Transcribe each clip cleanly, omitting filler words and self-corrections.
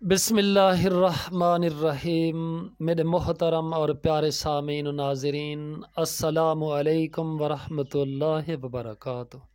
बिस्मिल्लाहिर्रहमानिर्रहीम। मेरे मोहतरम और प्यारे सामीन नाज़रीन, अस्सलामु अलैकुम वरहमतुल्लाहि वबरकातुहू।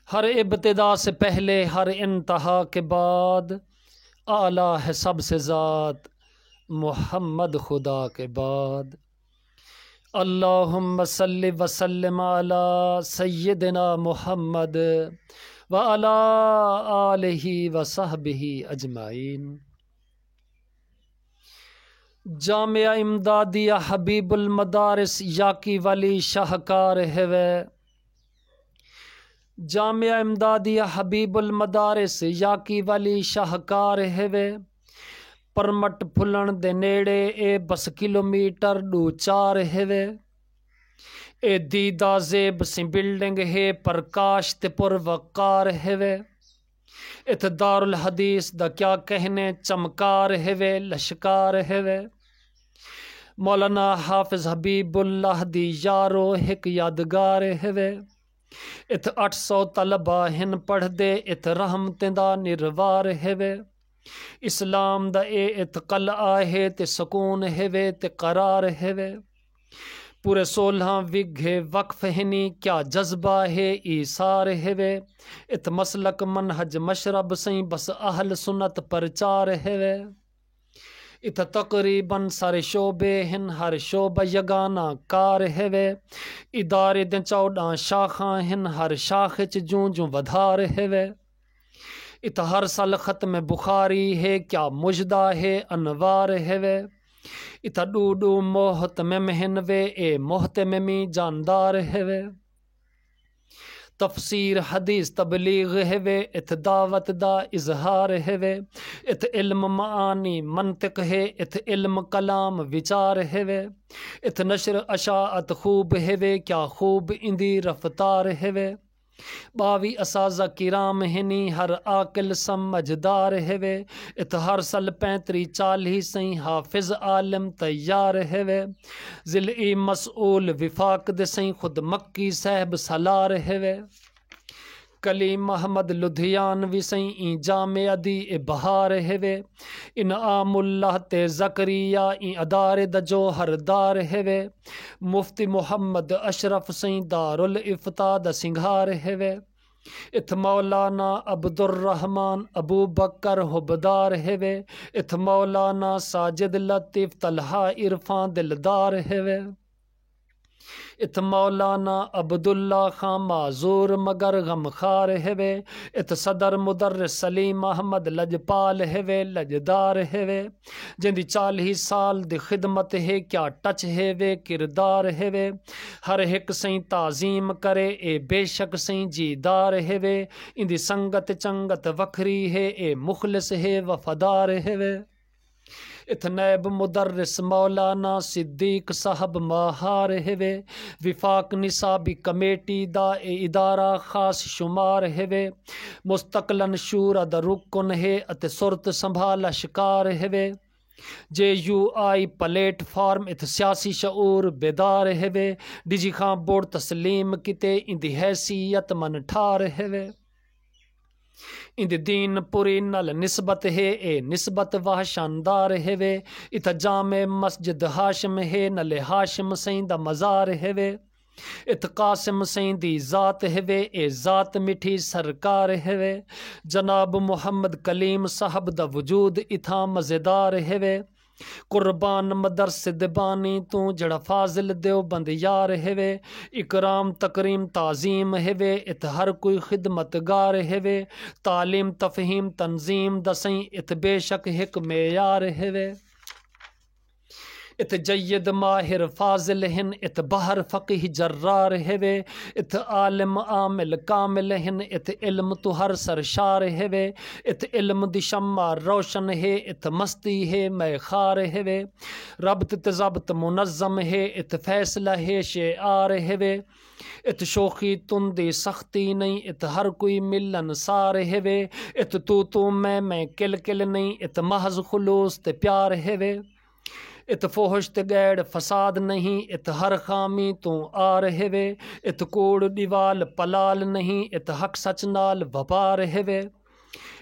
हर इब्तिदा से पहले, हर इंतहा के बाद आला है सबसे ज़ात मोहम्मद खुदा के बाद। अल्लाहुम्मा सल्लि वसल्लिम अला सय्यिदिना मोहम्मद व अला आलिहि व सहबिहि अजमाइन। जामिया इमदादिया हबीबुल मदारिस याकी वली शाहकार हेवे। जामिया इमदादिया हबीबुल मदारिस याकी वली शाहकार हेवे। परमट फुलन दे नेड़े ए बस किलोमीटर दू चार हेवे। ए दीदा जेब सी बिल्डिंग है, प्रकाश ते पुरवकार हेवे। इत दारुल हदीस दा क्या कहने, चमकार हेवे, लश्कार हेवे। मौलाना हाफिज हबीबुल्लाह दी यारो हिक यादगार हेवे। इत 800 तलबा हिन पढ़ दे, इत रहमतें दा निर्वार हेवे। इस्लाम दा ए इतकल आहे ते सुकून हेवे ते करार हेवे। पूरे 16 विघे वक्फ हिनी, क्या जज्बा है ईसार हेवे। इत मसलक मनहज मशरब सही बस अहल सुन्नत प्रचार हेवे। इत तकरीबन सारे शोबे हिन, हर शोबा यगाना कार हेवे। इदारे दे 14 शाखा हिन, हर शाख च जूं जूं वधार हेवे। इत हर साल खत्म बुखारी है, क्या मुजदा है अनवार हेवे। इत डूडू मोहत में महनवे, ए मोहत में मी जानदार हेवे। तफसीर हदीस तबलीग हेवे, इत दावत दा इजहार हेवे। इत इल्म मानी मंतिक है, इत इल्म कलाम विचार हेवे। इत नशर अशाअत खूब हेवे, क्या खूब इंदी रफ्तार हेवे। 22 असाजा किराम हिनी, हर आकिल समझदार हेवे। इत हर सल 35-40 सही हाफिज आलिम तैयार हेवे। जिल मसूल विफाक दे सही खुद मक्की साहब सलार हेवे। कलीम अहमद लुधियानवी सही ई जामे अदी ए बहार हेवे। इन आमुल्लाह ते जकरिया ई अदारे द जो हरदार हेवे। मुफ्ती मोहम्मद अशरफ सही दारुल इफ्ता द सिंघार हेवे। इत मौलाना अब्दुर्रहमान अबू बकर हुबदार हेवे। इत मौलाना साजिद लतीफ़ तलहा इरफान दिलदार हेवे। इत मौलाना अब्दुल्ला खां माजूर मगर गमखार हेवे। इत सदर मुदर सलीम अहमद लजपाल हेवे, लजदार हेवे। जिंदी 40 साल दी खिदमत है, क्या टच हेवे किरदार हेवे। हर हिक सही ताजीम करे, ए बेशक सही जीदार हेवे। इंदी संगत चंगत वखरी है, ए मुखलिस है वफादार हेवे। इत नैब मुदर्रिस मौलाना सिद्दीक साहब महार हेवे। विफाक निसाबी कमेटी दा ए इदारा खास शुमार हेवे। मुस्तकलन शूरा दा रुकन है, अते सुरत संभाला शिकार हेवे। JUI प्लेटफार्म इत सियासी शऊर बेदार हेवे। डिजी खां बोर्ड तस्लीम किते, इंदी हैसियत मन ठार हेवे। इंद दीन पुरी नल निस्बत है, ए निस्बत वाह शानदार हेवे। इत जामे मस्जिद हाशिम है, नले हाशिम सईं दा मज़ार हेवे। इत कासिम सईं दी ज़ात हेवे, ए ज़ात मिठी सरकार हेवे। जनाब मुहम्मद कलीम साहब दा वजूद इथा मज़ेदार हेवे। कुर्बान मदरसे दिबानी तू जड़ा फाजिल देवबंद यार हेवे। इकराम तकरीम ताजीम हेवे, इत हर कोई खिदमतगार हेवे। तालीम तफहीम तंजीम दसई, इत बेशक हिक मेयार हेवे। इत जय्यद माहिर फाजिल हिन, इत बहर फ़कीह जर्रार हेवे। इत आलिम आमिल कामिल हिन, इत इल्म तु हर सरशार हेवे। इत इल्म दी शम्मा रोशन है, इत मस्ती है मैखार हेवे। रब्त तज़ब्त मुनज़्ज़म है, इत फैसला है शेआर हेवे। इत शोखी तुंदी सख्ती नहीं, इत हर कोई मिलन सार हेवे। इत तू मैं किल किल नहीं, इत महज खुलूस ते प्यार हेवे। इत फोहश ते गैड़ फसाद नहीं, इत हर खामी तू आर हेवे। इत कूड़ दीवाल पलाल नहीं, इत हक सच नाल वपार हेवे।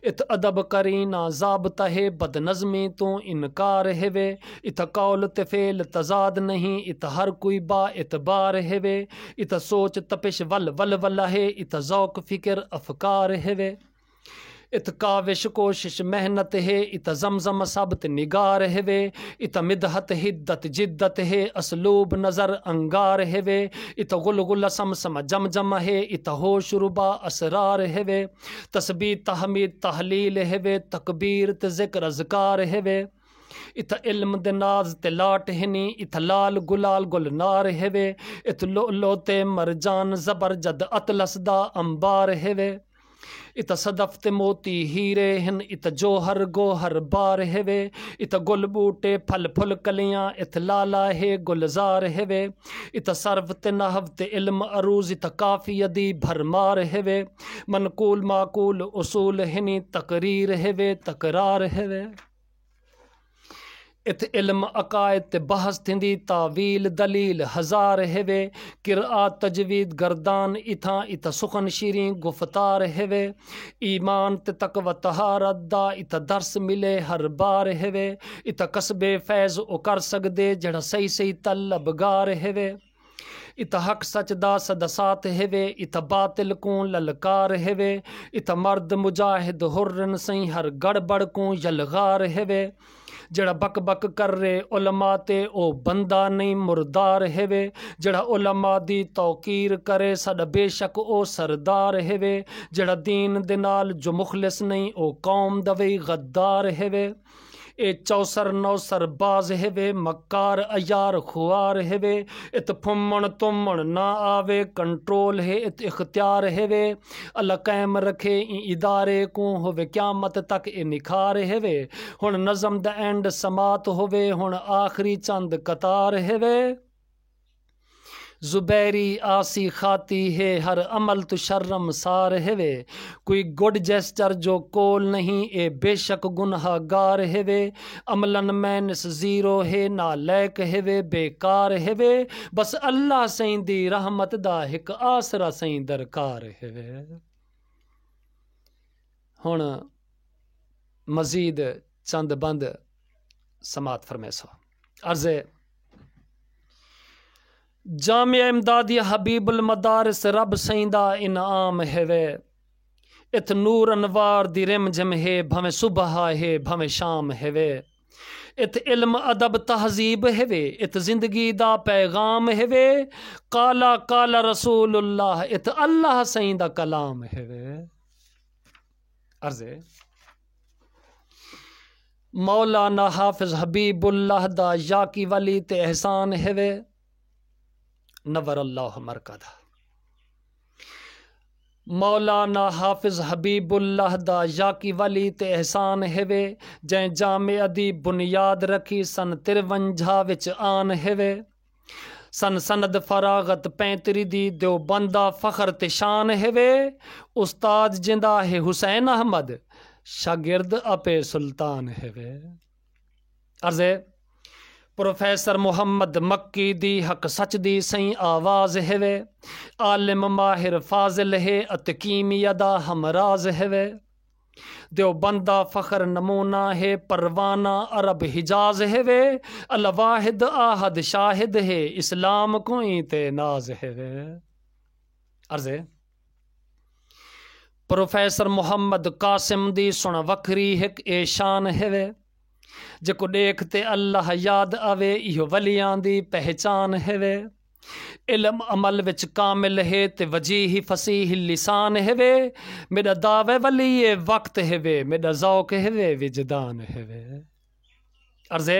इत अदब करीना ज़ाबता है बदनज़मी तो इनकार हेवे। इत कौल ते फेल तजाद नहीं इत हर कोई बा इतबार हेवे। इत सोच तपिश वल वल वल है इत ज़ौक फ़िक्र अफकार हेवे। इत काविश कोशिश मेहनत है इत जमजम सबत निगार हेवे। इत मिदहत हिद्दत जिद्दत है असलूब नज़र अंगार हेवे। इत गुलगुल समसम जमजम है इत होश रुबा असरार हेवे। तस्बीह तहमीद तहलील हेवे तकबीर ते ज़िक्र अज़कार हेवे। इत इल्म दे नाज ते लाट हिनी इत लाल गुलाल गुलनार हेवे। इत लो ते मरजान ज़बर जद अतलस दा अंबार हेवे। इत सदफ ते मोती हीरे हिन इत जोहर गोहर बार हेवे। इत गुल बूटे फल फुल कलियां इत लाला है गुलजार हेवे। इत सर्व ते नहव ते इल्म अरूज इत काफ़ी अदी भरमार हेवे। मनकूल माकूल उसूल हिनी तकरीर हेवे तकरार हेवे। इत इल्म अकायद ते बहस थिंदी तावील दलील हज़ार हेवे। किरआत तजवीद गर्दान इथा इत सुखन शीरी गुफ्तार हेवे। ईमान ते तकवा तहारत दा इत दर्स मिले हर बार हेवे। इत कसबे फैज़ ओ कर सकदे जड़ा सही सही तलबगार हेवे। इत हक सच दा सदसात हेवे इत बातिल को ललकार हेवे। इत मर्द मुजाहिद हुर्रन सही हर गड़बड़ को यलगार हेवे। जड़ा बक बक कर रे उलमा ते ओ बंदा नहीं मुर्दार हेवे। जड़ा उलमा दी तौकीर करे सद बेशक ओ सरदार हेवे। जड़ा दीन दे नाल जो मुखलिस नहीं ओ कौम दवे गद्दार हेवे। ए चौसर नौसर बाज हेवे मक्कार अयार खुआर हेवे। इत फुम्मण तुम्मण ना आवे कंट्रोल है इत इख्तियार हेवे। अल्लाह कायम रखे इदारे को होवे क्यामत तक ए निखार हेवे। हुण नज़म द एंड समात होवे हुण आखिरी चंद कतार हेवे। जुबैरी आसी खाती है हर अमल तो शर्म सार हेवे। कोई गुड जेस्टर जो कोल नहीं ए बेशक गुनहगार हेवे। अमलन मैनस ज़ीरो है ना लैक हेवे बेकार हेवे। बस अल्लाह सही दी रहमत दा हिक आसरा सही दरकार हेवे। हुण मजीद चंद बंद समात फरमेसो। अर्ज़े जामिया इमदादिया हबीबुल मदारिस रब सईंदा इनाम हेवे। इत नूर अनवार दी रिम जिम है भवें सुबह है भवें शाम हेवे। इत इल्म अदब तहजीब हेवे इत जिंदगी दा पैगाम हेवे। काला काला रसूलुल्लाह इत अल्लाह सईंदा कलाम हेवे। अर्ज़े मौलाना हाफिज हबीबुल्लाह दा याकी वली ते एहसान हेवे। नवर अल्लाह मरकदा। मौलाना हाफिज हबीबुल्लाह दा याकी वली ते एहसान हेवे। जै जामे अदी बुनियाद रखी सन 53 विच आन हेवे। सन सनद फरागत 35 दी दो बंदा फखर ते शान हेवे। उस्ताद जिंदा है हुसैन अहमद शागिर्द अपे सुल्तान हेवे। अर्ज़े प्रोफेसर मुहम्मद मक्की दी हक सच दी सही आवाज़ हेवे। आलिम माहिर फाजिल है अतकीमिया दा हमराज हेवे। दो बंदा फखर नमूना है परवाना अरब हिजाज हेवे। अल वाहिद आहद शाहिद है इस्लाम कोई ते नाज हेवे। अर्ज़े प्रोफेसर मुहम्मद कासिम दी सुन वखरी हिक एशान हेवे। जेको देखते अल्लाह याद आवे इहो वलियां दी पहचान हेवे। इल्म अमल विच कामिल है ते वजीह फसीह लिसान हेवे। मेरा दावे वली ये वक्त हेवे मेरा ज़ौक हेवे विजदान हेवे। अर्ज़े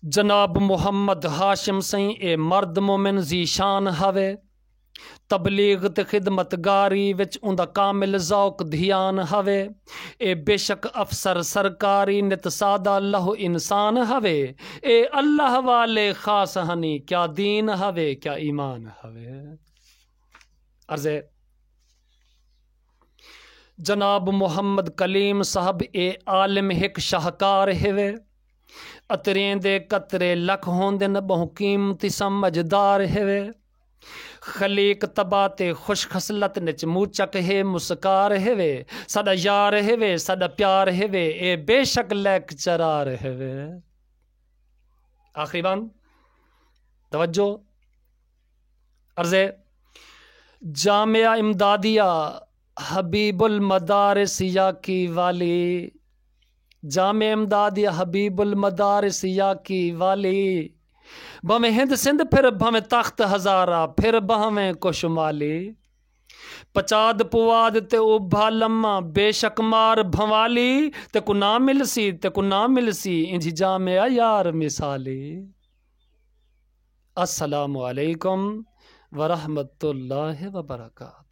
जनाब मुहम्मद हाशिम सही ए मर्द मोमिन ज़ीशान हवे। तबलीग ते खिदमतगारी विच उंदा कामिल ज़ौक धियान हवे। ए बेशक अफसर सरकारी नित सादा लहो इंसान हवे। ए अल्लाह वाले खास हनी क्या दीन हवे क्या ईमान हवे। अर्ज़े जनाब मुहम्मद कलीम साहब ए आलिम हिक शाहकार हेवे। अतरें दे कतरे लख होंदे न बहु कीमती समझदार हेवे। खलीक तबाते खुश खसलत निच मूचक है मुस्कार हेवे सदा यार हेवे सदा प्यार हेवे ए बेशक लैक चरार हेवे। आखिरी बांग तवज्जो अर्ज़े जामिया इमदादिया हबीबुल मदारिसिया की वाली, जामिया इमदादिया हबीबुल मदारिसिया की वाली, भमें हिंद सिंध फिर भमें तख्त हजारा फिर बहमें कुशमाली, पचाद पुआद ते उभा लम्मा बेशक मार भवाली, ते को ना मिलसी इंझी जामिया यार मिसाली। अस्सलामु अलैकुम वरहमतुल्लाहि वबरकातुहू।